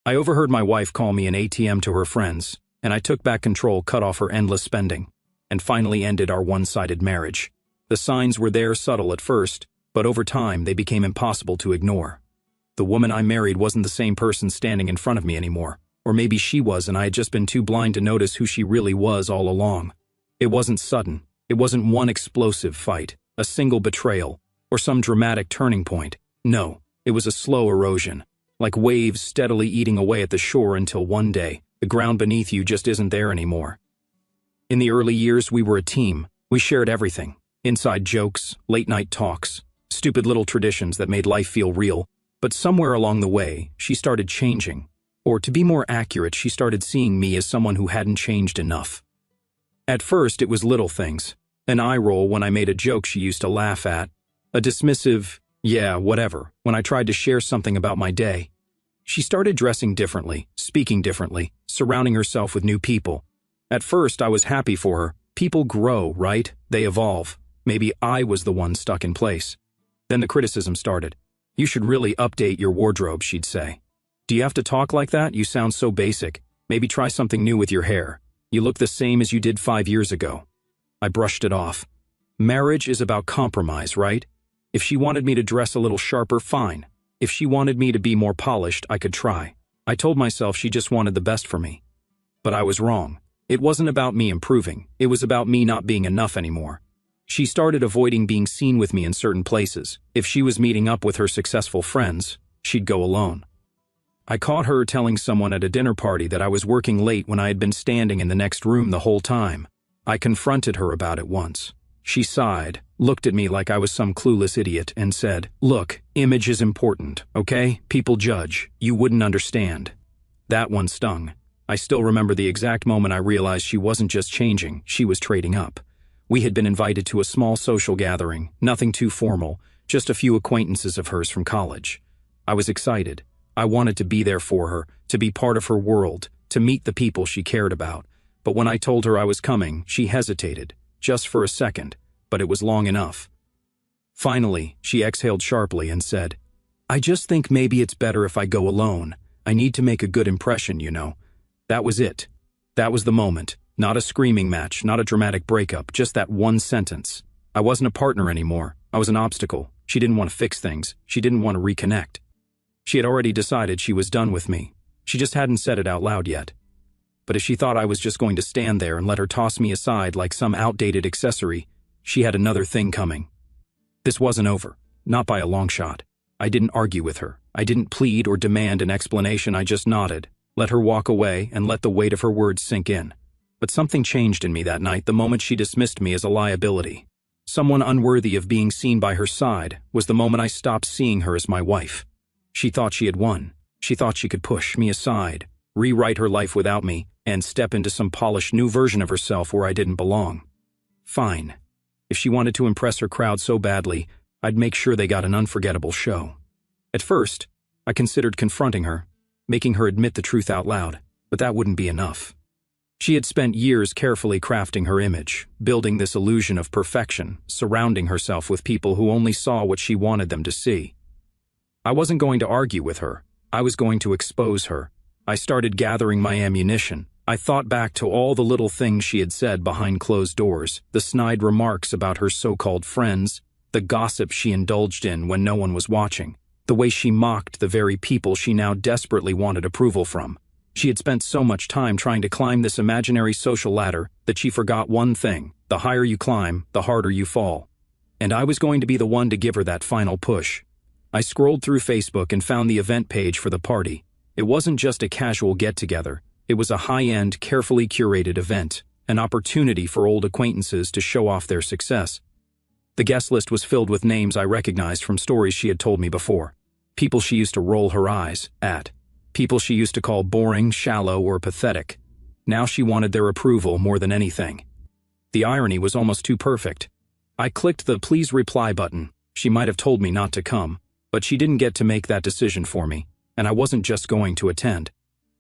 I overheard my wife call me an ATM to her friends, and I took back control, cut off her endless spending, and finally ended our one-sided marriage. The signs were there, subtle at first, but over time they became impossible to ignore. The woman I married wasn't the same person standing in front of me anymore, or maybe she was and I had just been too blind to notice who she really was all along. It wasn't sudden. It wasn't one explosive fight, a single betrayal, or some dramatic turning point. No, it was a slow erosion, like waves steadily eating away at the shore until one day, the ground beneath you just isn't there anymore. In the early years, we were a team. We shared everything. Inside jokes, late-night talks, stupid little traditions that made life feel real. But somewhere along the way, she started changing. Or to be more accurate, she started seeing me as someone who hadn't changed enough. At first, it was little things. An eye roll when I made a joke she used to laugh at. A dismissive, yeah, whatever, when I tried to share something about my day. She started dressing differently, speaking differently, surrounding herself with new people. At first, I was happy for her. People grow, right? They evolve. Maybe I was the one stuck in place. Then the criticism started. "You should really update your wardrobe," she'd say. "Do you have to talk like that? You sound so basic. Maybe try something new with your hair. You look the same as you did 5 years ago." I brushed it off. Marriage is about compromise, right? If she wanted me to dress a little sharper, fine. If she wanted me to be more polished, I could try. I told myself she just wanted the best for me. But I was wrong. It wasn't about me improving. It was about me not being enough anymore. She started avoiding being seen with me in certain places. If she was meeting up with her successful friends, she'd go alone. I caught her telling someone at a dinner party that I was working late when I had been standing in the next room the whole time. I confronted her about it once. She sighed, looked at me like I was some clueless idiot, and said, "Look, image is important, okay? People judge. You wouldn't understand." That one stung. I still remember the exact moment I realized she wasn't just changing, she was trading up. We had been invited to a small social gathering, nothing too formal, just a few acquaintances of hers from college. I was excited. I wanted to be there for her, to be part of her world, to meet the people she cared about. But when I told her I was coming, she hesitated, just for a second, but it was long enough. Finally, she exhaled sharply and said, "I just think maybe it's better if I go alone. I need to make a good impression, you know." That was it. That was the moment. Not a screaming match, not a dramatic breakup, just that one sentence. I wasn't a partner anymore. I was an obstacle. She didn't want to fix things. She didn't want to reconnect. She had already decided she was done with me. She just hadn't said it out loud yet. But if she thought I was just going to stand there and let her toss me aside like some outdated accessory, she had another thing coming. This wasn't over. Not by a long shot. I didn't argue with her. I didn't plead or demand an explanation. I just nodded, let her walk away, and let the weight of her words sink in. But something changed in me that night the moment she dismissed me as a liability. Someone unworthy of being seen by her side was the moment I stopped seeing her as my wife. She thought she had won. She thought she could push me aside, rewrite her life without me, and step into some polished new version of herself where I didn't belong. Fine. If she wanted to impress her crowd so badly, I'd make sure they got an unforgettable show. At first, I considered confronting her, making her admit the truth out loud, but that wouldn't be enough. She had spent years carefully crafting her image, building this illusion of perfection, surrounding herself with people who only saw what she wanted them to see. I wasn't going to argue with her. I was going to expose her. I started gathering my ammunition. I thought back to all the little things she had said behind closed doors, the snide remarks about her so-called friends, the gossip she indulged in when no one was watching, the way she mocked the very people she now desperately wanted approval from. She had spent so much time trying to climb this imaginary social ladder that she forgot one thing: the higher you climb, the harder you fall. And I was going to be the one to give her that final push. I scrolled through Facebook and found the event page for the party. It wasn't just a casual get-together. It was a high-end, carefully curated event, an opportunity for old acquaintances to show off their success. The guest list was filled with names I recognized from stories she had told me before. People she used to roll her eyes at. People she used to call boring, shallow, or pathetic. Now she wanted their approval more than anything. The irony was almost too perfect. I clicked the "please reply" button. She might have told me not to come, but she didn't get to make that decision for me, and I wasn't just going to attend.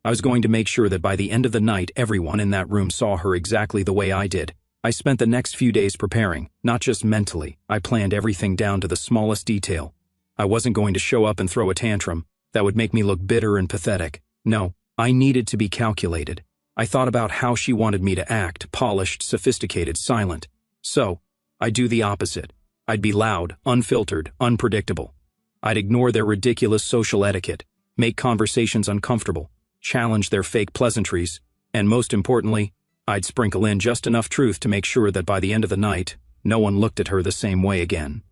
I was going to make sure that by the end of the night everyone in that room saw her exactly the way I did. I spent the next few days preparing, not just mentally. I planned everything down to the smallest detail. I wasn't going to show up and throw a tantrum. That would make me look bitter and pathetic. No, I needed to be calculated. I thought about how she wanted me to act, polished, sophisticated, silent. So, I'd do the opposite. I'd be loud, unfiltered, unpredictable. I'd ignore their ridiculous social etiquette, make conversations uncomfortable, challenge their fake pleasantries, and most importantly, I'd sprinkle in just enough truth to make sure that by the end of the night, no one looked at her the same way again.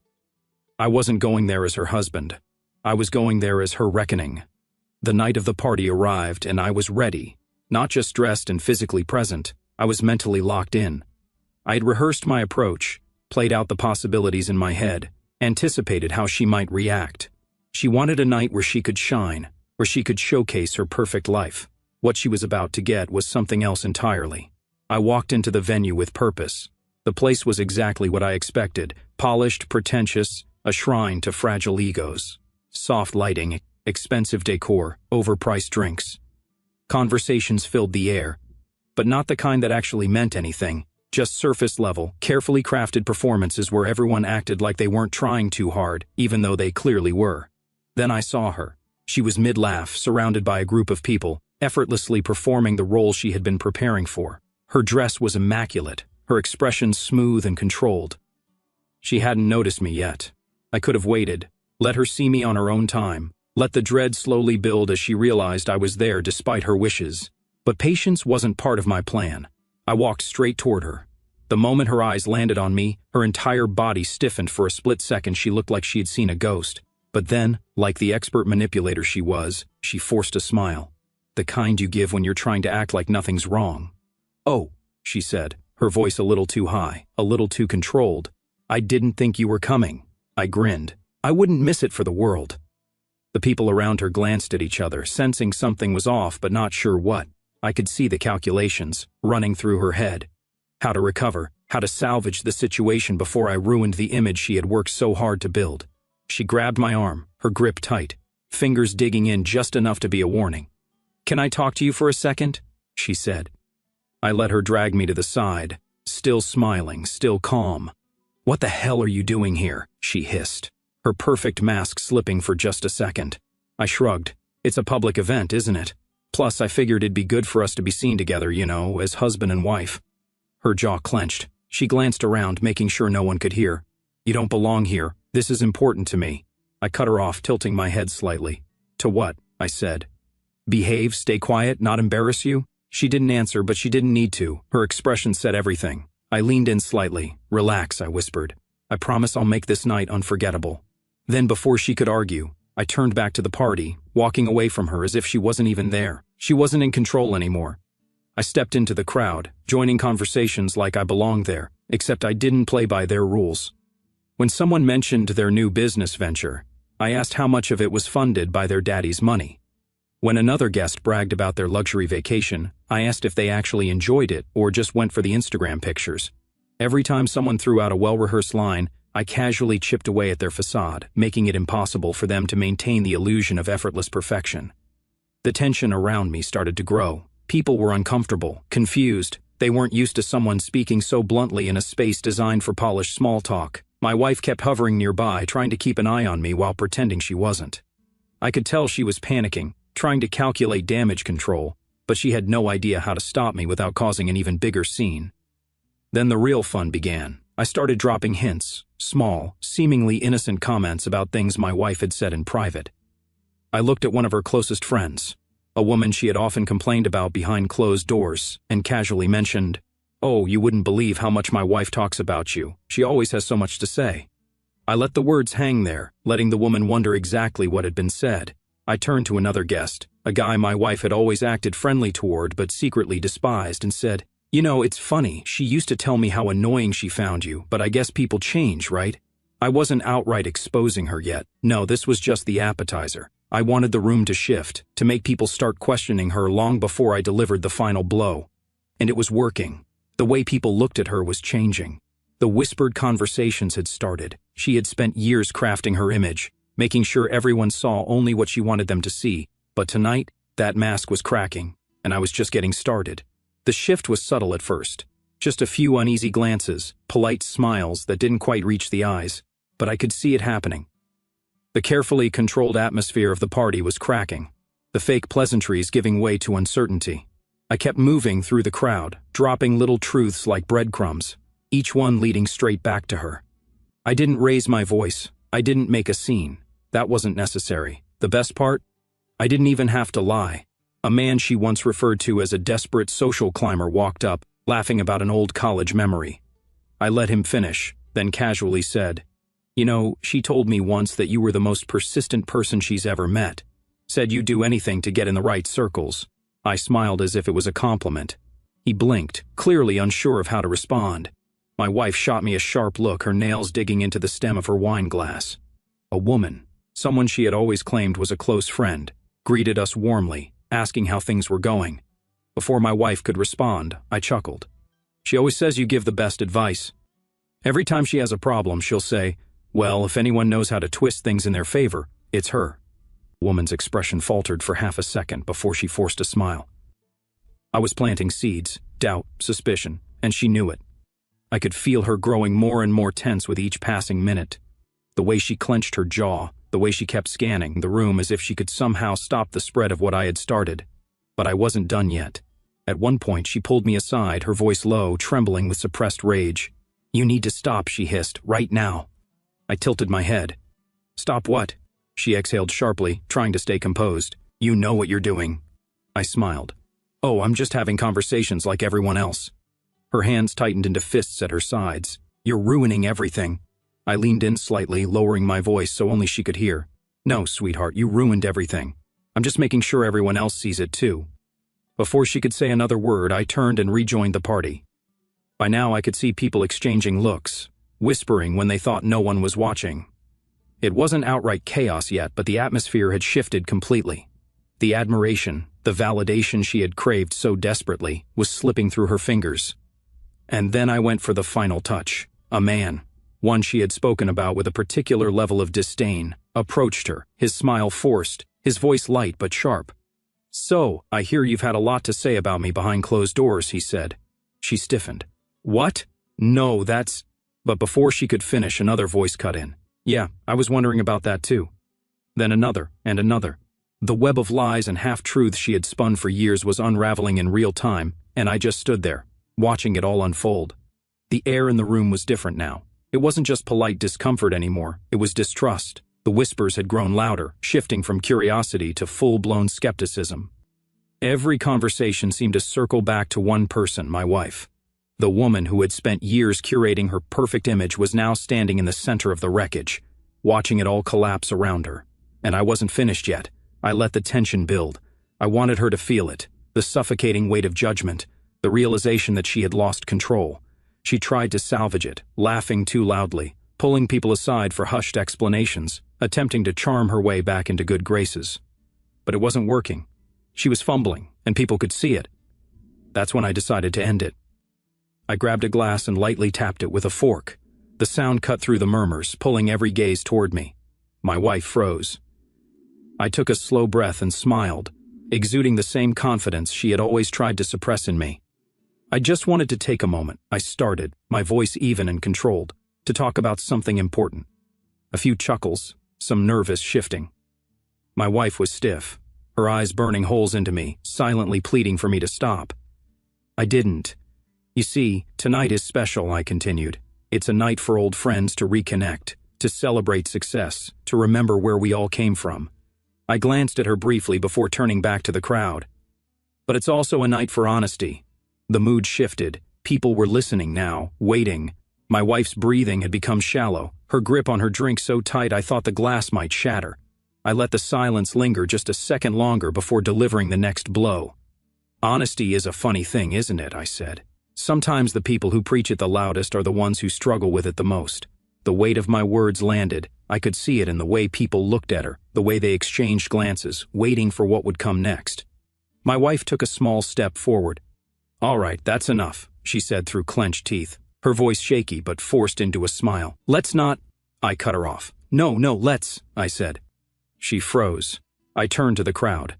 I wasn't going there as her husband. I was going there as her reckoning. The night of the party arrived and I was ready. Not just dressed and physically present, I was mentally locked in. I had rehearsed my approach, played out the possibilities in my head, anticipated how she might react. She wanted a night where she could shine, where she could showcase her perfect life. What she was about to get was something else entirely. I walked into the venue with purpose. The place was exactly what I expected, polished, pretentious, a shrine to fragile egos. Soft lighting, expensive decor, overpriced drinks. Conversations filled the air, but not the kind that actually meant anything, just surface-level, carefully crafted performances where everyone acted like they weren't trying too hard, even though they clearly were. Then I saw her. She was mid-laugh, surrounded by a group of people, effortlessly performing the role she had been preparing for. Her dress was immaculate, her expression smooth and controlled. She hadn't noticed me yet. I could have waited, let her see me on her own time, let the dread slowly build as she realized I was there despite her wishes. But patience wasn't part of my plan. I walked straight toward her. The moment her eyes landed on me, her entire body stiffened. For a split second. She looked like she had seen a ghost. But then, like the expert manipulator she was, she forced a smile. The kind you give when you're trying to act like nothing's wrong. "Oh," she said, her voice a little too high, a little too controlled. "I didn't think you were coming." I grinned. I wouldn't miss it for the world. The people around her glanced at each other, sensing something was off but not sure what. I could see the calculations running through her head. How to recover, how to salvage the situation before I ruined the image she had worked so hard to build. She grabbed my arm, her grip tight, fingers digging in just enough to be a warning. "Can I talk to you for a second?" she said. I let her drag me to the side, still smiling, still calm. "What the hell are you doing here?" she hissed, her perfect mask slipping for just a second. I shrugged. "It's a public event, isn't it? Plus, I figured it'd be good for us to be seen together, as husband and wife." Her jaw clenched. She glanced around, making sure no one could hear. "You don't belong here. This is important to me." I cut her off, tilting my head slightly. "To what?" I said. "Behave, stay quiet, not embarrass you?" She didn't answer, but she didn't need to. Her expression said everything. I leaned in slightly. "Relax," I whispered. "I promise I'll make this night unforgettable." Then, before she could argue, I turned back to the party, walking away from her as if she wasn't even there. She wasn't in control anymore. I stepped into the crowd, joining conversations like I belonged there, except I didn't play by their rules. When someone mentioned their new business venture, I asked how much of it was funded by their daddy's money. When another guest bragged about their luxury vacation, I asked if they actually enjoyed it or just went for the Instagram pictures. Every time someone threw out a well-rehearsed line, I casually chipped away at their facade, making it impossible for them to maintain the illusion of effortless perfection. The tension around me started to grow. People were uncomfortable, confused. They weren't used to someone speaking so bluntly in a space designed for polished small talk. My wife kept hovering nearby, trying to keep an eye on me while pretending she wasn't. I could tell she was panicking, trying to calculate damage control, but she had no idea how to stop me without causing an even bigger scene. Then the real fun began. I started dropping hints, small, seemingly innocent comments about things my wife had said in private. I looked at one of her closest friends, a woman she had often complained about behind closed doors, and casually mentioned, "Oh, you wouldn't believe how much my wife talks about you. She always has so much to say." I let the words hang there, letting the woman wonder exactly what had been said. I turned to another guest, a guy my wife had always acted friendly toward but secretly despised, and said, "It's funny, she used to tell me how annoying she found you, but I guess people change, right?" I wasn't outright exposing her yet. No, this was just the appetizer. I wanted the room to shift, to make people start questioning her long before I delivered the final blow. And it was working. The way people looked at her was changing. The whispered conversations had started. She had spent years crafting her image, making sure everyone saw only what she wanted them to see. But tonight, that mask was cracking, and I was just getting started. The shift was subtle at first. Just a few uneasy glances, polite smiles that didn't quite reach the eyes, but I could see it happening. The carefully controlled atmosphere of the party was cracking. the fake pleasantries giving way to uncertainty. I kept moving through the crowd, dropping little truths like breadcrumbs, each one leading straight back to her. I didn't raise my voice. I didn't make a scene. That wasn't necessary. The best part? I didn't even have to lie. A man she once referred to as a desperate social climber walked up, laughing about an old college memory. I let him finish, then casually said, "You know, she told me once that you were the most persistent person she's ever met. Said you'd do anything to get in the right circles." I smiled as if it was a compliment. He blinked, clearly unsure of how to respond. My wife shot me a sharp look, her nails digging into the stem of her wine glass. A woman, someone she had always claimed was a close friend, greeted us warmly, asking how things were going. Before my wife could respond, I chuckled. She always says you give the best advice. Every time she has a problem, she'll say, "Well, if anyone knows how to twist things in their favor, it's her." The woman's expression faltered for half a second before she forced a smile. I was planting seeds, doubt, suspicion, and she knew it. I could feel her growing more and more tense with each passing minute. The way she clenched her jaw, the way she kept scanning the room as if she could somehow stop the spread of what I had started. But I wasn't done yet. At one point, she pulled me aside, her voice low, trembling with suppressed rage. "You need to stop," she hissed, "right now." I tilted my head. "Stop what?" She exhaled sharply, trying to stay composed. "You know what you're doing." I smiled. "Oh, I'm just having conversations like everyone else." Her hands tightened into fists at her sides. "You're ruining everything." I leaned in slightly, lowering my voice so only she could hear. "No, sweetheart, you ruined everything. I'm just making sure everyone else sees it too." Before she could say another word, I turned and rejoined the party. By now I could see people exchanging looks, whispering when they thought no one was watching. It wasn't outright chaos yet, but the atmosphere had shifted completely. The admiration, the validation she had craved so desperately, was slipping through her fingers. And then I went for the final touch. A man, one she had spoken about with a particular level of disdain, approached her, his smile forced, his voice light but sharp. "So, I hear you've had a lot to say about me behind closed doors," he said. She stiffened. "What? No, that's—" But before she could finish, another voice cut in. "Yeah, I was wondering about that too." Then another, and another. The web of lies and half-truths she had spun for years was unraveling in real time, and I just stood there, watching it all unfold. The air in the room was different now. It wasn't just polite discomfort anymore, it was distrust. The whispers had grown louder, shifting from curiosity to full-blown skepticism. Every conversation seemed to circle back to one person, my wife. The woman who had spent years curating her perfect image was now standing in the center of the wreckage, watching it all collapse around her. And I wasn't finished yet. I let the tension build. I wanted her to feel it, the suffocating weight of judgment, the realization that she had lost control. She tried to salvage it, laughing too loudly, pulling people aside for hushed explanations, attempting to charm her way back into good graces. But it wasn't working. She was fumbling, and people could see it. That's when I decided to end it. I grabbed a glass and lightly tapped it with a fork. The sound cut through the murmurs, pulling every gaze toward me. My wife froze. I took a slow breath and smiled, exuding the same confidence she had always tried to suppress in me. I just wanted to take a moment, I started, my voice even and controlled, to talk about something important. A few chuckles, some nervous shifting. My wife was stiff, her eyes burning holes into me, silently pleading for me to stop. I didn't. "You see, tonight is special," I continued. "It's a night for old friends to reconnect, to celebrate success, to remember where we all came from." I glanced at her briefly before turning back to the crowd. "But it's also a night for honesty." The mood shifted. People were listening now, waiting. My wife's breathing had become shallow, her grip on her drink so tight I thought the glass might shatter. I let the silence linger just a second longer before delivering the next blow. "Honesty is a funny thing, isn't it?" I said. "Sometimes the people who preach it the loudest are the ones who struggle with it the most." The weight of my words landed. I could see it in the way people looked at her, the way they exchanged glances, waiting for what would come next. My wife took a small step forward. "All right, that's enough," she said through clenched teeth, her voice shaky but forced into a smile. "Let's not—" I cut her off. No, let's," I said. She froze. I turned to the crowd.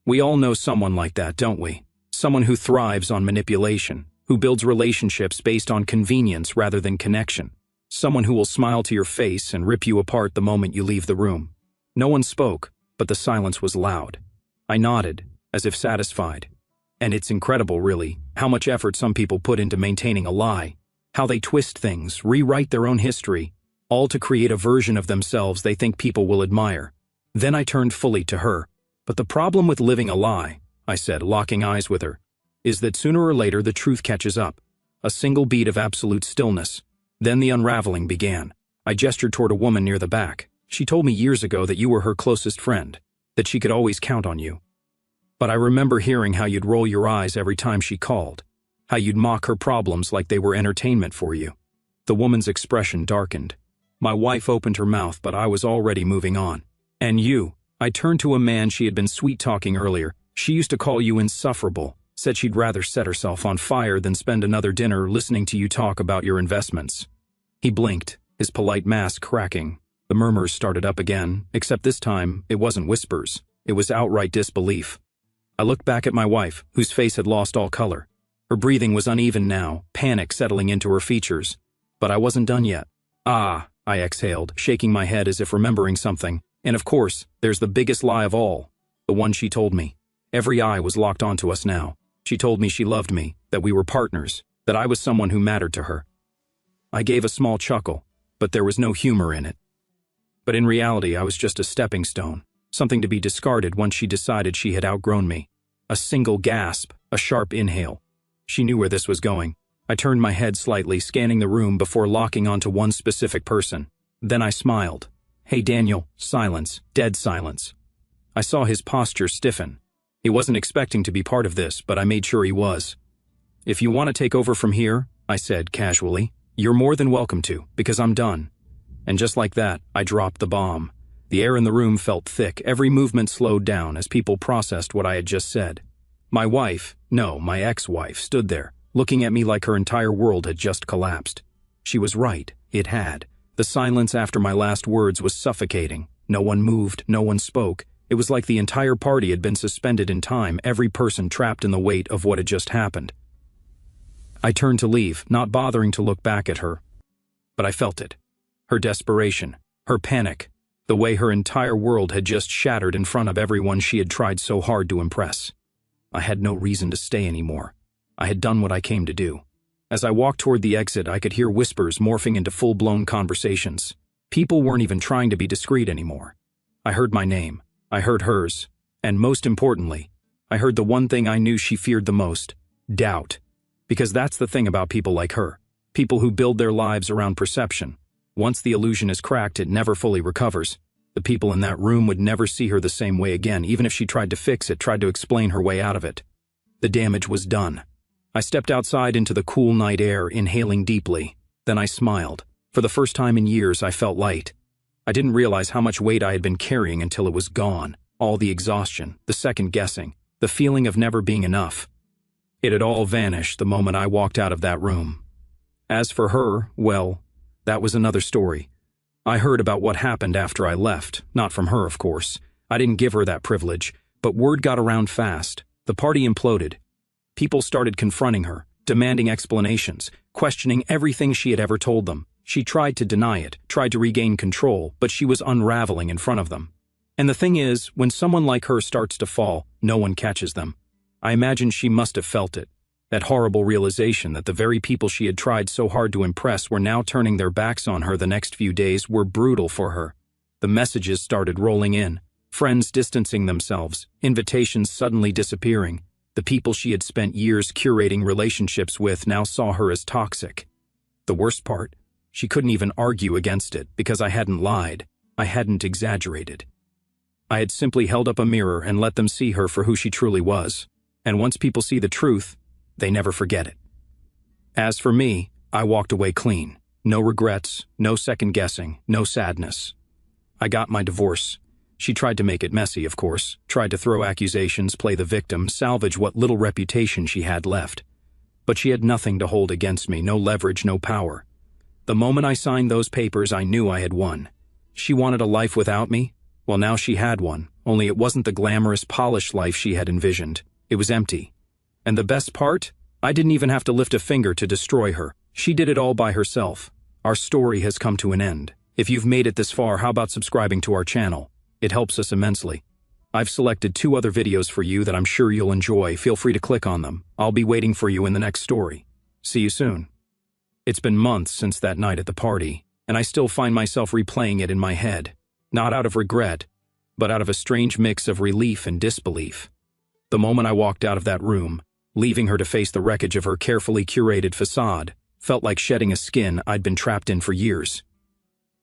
"We all know someone like that, don't we? Someone who thrives on manipulation, who builds relationships based on convenience rather than connection. Someone who will smile to your face and rip you apart the moment you leave the room." No one spoke, but the silence was loud. I nodded, as if satisfied. And it's incredible, really, how much effort some people put into maintaining a lie, how they twist things, rewrite their own history, all to create a version of themselves they think people will admire. Then I turned fully to her. But the problem with living a lie, I said, locking eyes with her, is that sooner or later the truth catches up. A single beat of absolute stillness. Then the unraveling began. I gestured toward a woman near the back. She told me years ago that you were her closest friend, that she could always count on you. But I remember hearing how you'd roll your eyes every time she called, how you'd mock her problems like they were entertainment for you. The woman's expression darkened. My wife opened her mouth, but I was already moving on. And you, I turned to a man she had been sweet-talking earlier. She used to call you insufferable, said she'd rather set herself on fire than spend another dinner listening to you talk about your investments. He blinked, his polite mask cracking. The murmurs started up again, except this time it wasn't whispers. It was outright disbelief. I looked back at my wife, whose face had lost all color. Her breathing was uneven now, panic settling into her features. But I wasn't done yet. Ah, I exhaled, shaking my head as if remembering something. And of course, there's the biggest lie of all, the one she told me. Every eye was locked onto us now. She told me she loved me, that we were partners, that I was someone who mattered to her. I gave a small chuckle, but there was no humor in it. But in reality, I was just a stepping stone, something to be discarded once she decided she had outgrown me. A single gasp, a sharp inhale. She knew where this was going. I turned my head slightly, scanning the room before locking onto one specific person. Then I smiled. Hey Daniel, silence, dead silence. I saw his posture stiffen. He wasn't expecting to be part of this, but I made sure he was. If you want to take over from here, I said casually, you're more than welcome to, because I'm done. And just like that, I dropped the bomb. The air in the room felt thick, every movement slowed down as people processed what I had just said. My wife, no, my ex-wife, stood there, looking at me like her entire world had just collapsed. She was right, it had. The silence after my last words was suffocating. No one moved, no one spoke. It was like the entire party had been suspended in time, every person trapped in the weight of what had just happened. I turned to leave, not bothering to look back at her. But I felt it. Her desperation, her panic, the way her entire world had just shattered in front of everyone she had tried so hard to impress. I had no reason to stay anymore. I had done what I came to do. As I walked toward the exit, I could hear whispers morphing into full-blown conversations. People weren't even trying to be discreet anymore. I heard my name. I heard hers. And most importantly, I heard the one thing I knew she feared the most: doubt. Because that's the thing about people like her. People who build their lives around perception. Once the illusion is cracked, it never fully recovers. The people in that room would never see her the same way again, even if she tried to fix it, tried to explain her way out of it. The damage was done. I stepped outside into the cool night air, inhaling deeply. Then I smiled. For the first time in years, I felt light. I didn't realize how much weight I had been carrying until it was gone. All the exhaustion, the second guessing, the feeling of never being enough. It had all vanished the moment I walked out of that room. As for her, well, that was another story. I heard about what happened after I left, not from her, of course. I didn't give her that privilege, but word got around fast. The party imploded. People started confronting her, demanding explanations, questioning everything she had ever told them. She tried to deny it, tried to regain control, but she was unraveling in front of them. And the thing is, when someone like her starts to fall, no one catches them. I imagine she must have felt it. That horrible realization that the very people she had tried so hard to impress were now turning their backs on her the next few days were brutal for her. The messages started rolling in. Friends distancing themselves, invitations suddenly disappearing. The people she had spent years curating relationships with now saw her as toxic. The worst part, she couldn't even argue against it because I hadn't lied. I hadn't exaggerated. I had simply held up a mirror and let them see her for who she truly was. And once people see the truth, they never forget it. As for me, I walked away clean. No regrets, no second guessing, no sadness. I got my divorce. She tried to make it messy, of course, tried to throw accusations, play the victim, salvage what little reputation she had left. But she had nothing to hold against me, no leverage, no power. The moment I signed those papers, I knew I had won. She wanted a life without me? Well, now she had one, only it wasn't the glamorous, polished life she had envisioned. It was empty. And the best part? I didn't even have to lift a finger to destroy her. She did it all by herself. Our story has come to an end. If you've made it this far, how about subscribing to our channel? It helps us immensely. I've selected 2 other videos for you that I'm sure you'll enjoy. Feel free to click on them. I'll be waiting for you in the next story. See you soon. It's been months since that night at the party, and I still find myself replaying it in my head, not out of regret, but out of a strange mix of relief and disbelief. The moment I walked out of that room, leaving her to face the wreckage of her carefully curated facade, felt like shedding a skin I'd been trapped in for years.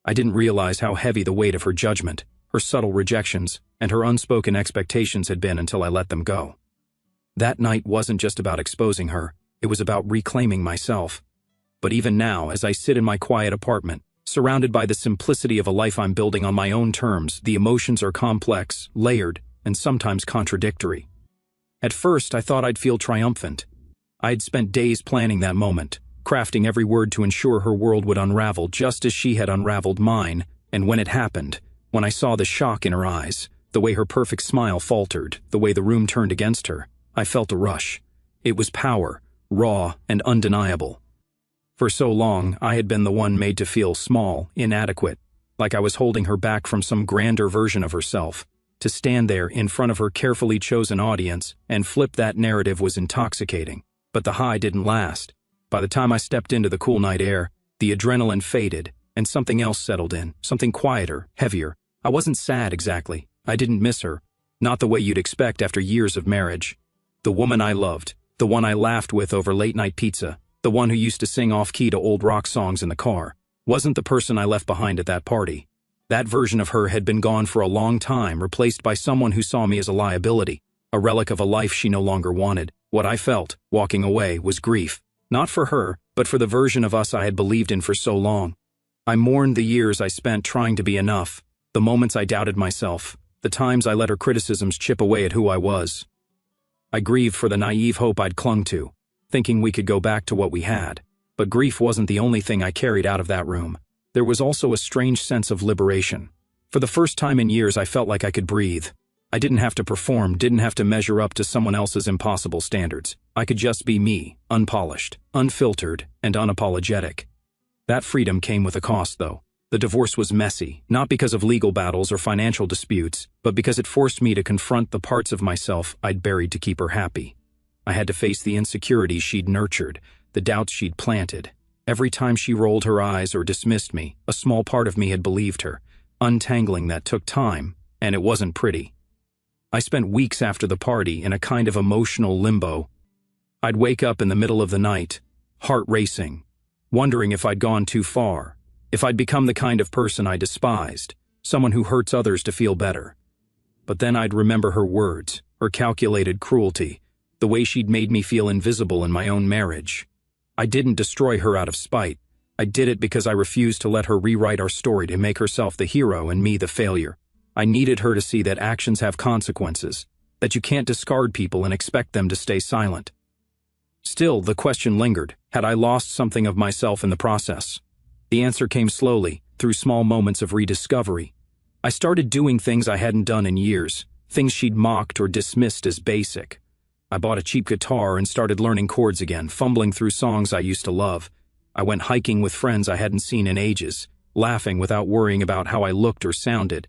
I didn't realize how heavy the weight of her judgment, her subtle rejections, and her unspoken expectations had been until I let them go. That night wasn't just about exposing her, it was about reclaiming myself. But even now, as I sit in my quiet apartment, surrounded by the simplicity of a life I'm building on my own terms, the emotions are complex, layered, and sometimes contradictory. At first, I thought I'd feel triumphant. I had spent days planning that moment, crafting every word to ensure her world would unravel just as she had unraveled mine, and when it happened, when I saw the shock in her eyes, the way her perfect smile faltered, the way the room turned against her, I felt a rush. It was power, raw and undeniable. For so long, I had been the one made to feel small, inadequate, like I was holding her back from some grander version of herself. To stand there in front of her carefully chosen audience and flip that narrative was intoxicating. But the high didn't last. By the time I stepped into the cool night air, the adrenaline faded, and something else settled in, something quieter, heavier. I wasn't sad exactly. I didn't miss her. Not the way you'd expect after years of marriage. The woman I loved, the one I laughed with over late-night pizza, the one who used to sing off-key to old rock songs in the car, wasn't the person I left behind at that party. That version of her had been gone for a long time, replaced by someone who saw me as a liability, a relic of a life she no longer wanted. What I felt, walking away, was grief. Not for her, but for the version of us I had believed in for so long. I mourned the years I spent trying to be enough, the moments I doubted myself, the times I let her criticisms chip away at who I was. I grieved for the naive hope I'd clung to, thinking we could go back to what we had. But grief wasn't the only thing I carried out of that room. There was also a strange sense of liberation. For the first time in years, I felt like I could breathe. I didn't have to perform, didn't have to measure up to someone else's impossible standards. I could just be me, unpolished, unfiltered, and unapologetic. That freedom came with a cost, though. The divorce was messy, not because of legal battles or financial disputes, but because it forced me to confront the parts of myself I'd buried to keep her happy. I had to face the insecurities she'd nurtured, the doubts she'd planted. Every time she rolled her eyes or dismissed me, a small part of me had believed her. Untangling that took time, and it wasn't pretty. I spent weeks after the party in a kind of emotional limbo. I'd wake up in the middle of the night, heart racing, wondering if I'd gone too far, if I'd become the kind of person I despised, someone who hurts others to feel better. But then I'd remember her words, her calculated cruelty, the way she'd made me feel invisible in my own marriage. I didn't destroy her out of spite. I did it because I refused to let her rewrite our story to make herself the hero and me the failure. I needed her to see that actions have consequences, that you can't discard people and expect them to stay silent. Still, the question lingered, had I lost something of myself in the process? The answer came slowly, through small moments of rediscovery. I started doing things I hadn't done in years, things she'd mocked or dismissed as basic. I bought a cheap guitar and started learning chords again, fumbling through songs I used to love. I went hiking with friends I hadn't seen in ages, laughing without worrying about how I looked or sounded.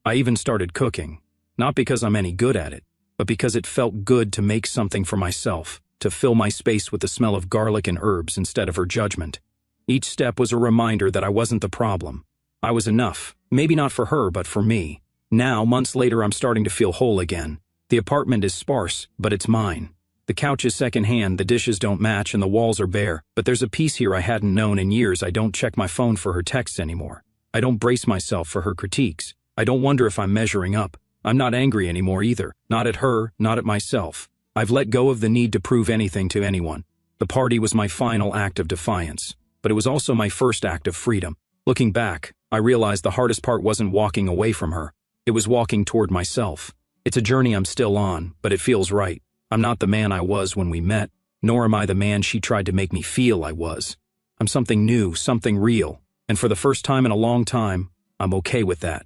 I even started cooking, not because I'm any good at it, but because it felt good to make something for myself, to fill my space with the smell of garlic and herbs instead of her judgment. Each step was a reminder that I wasn't the problem. I was enough, maybe not for her, but for me. Now, months later, I'm starting to feel whole again. The apartment is sparse, but it's mine. The couch is secondhand, the dishes don't match, and the walls are bare, but there's a piece here I hadn't known in years. I don't check my phone for her texts anymore. I don't brace myself for her critiques. I don't wonder if I'm measuring up. I'm not angry anymore either, not at her, not at myself. I've let go of the need to prove anything to anyone. The party was my final act of defiance, but it was also my first act of freedom. Looking back, I realized the hardest part wasn't walking away from her. It was walking toward myself. It's a journey I'm still on, but it feels right. I'm not the man I was when we met, nor am I the man she tried to make me feel I was. I'm something new, something real, and for the first time in a long time, I'm okay with that.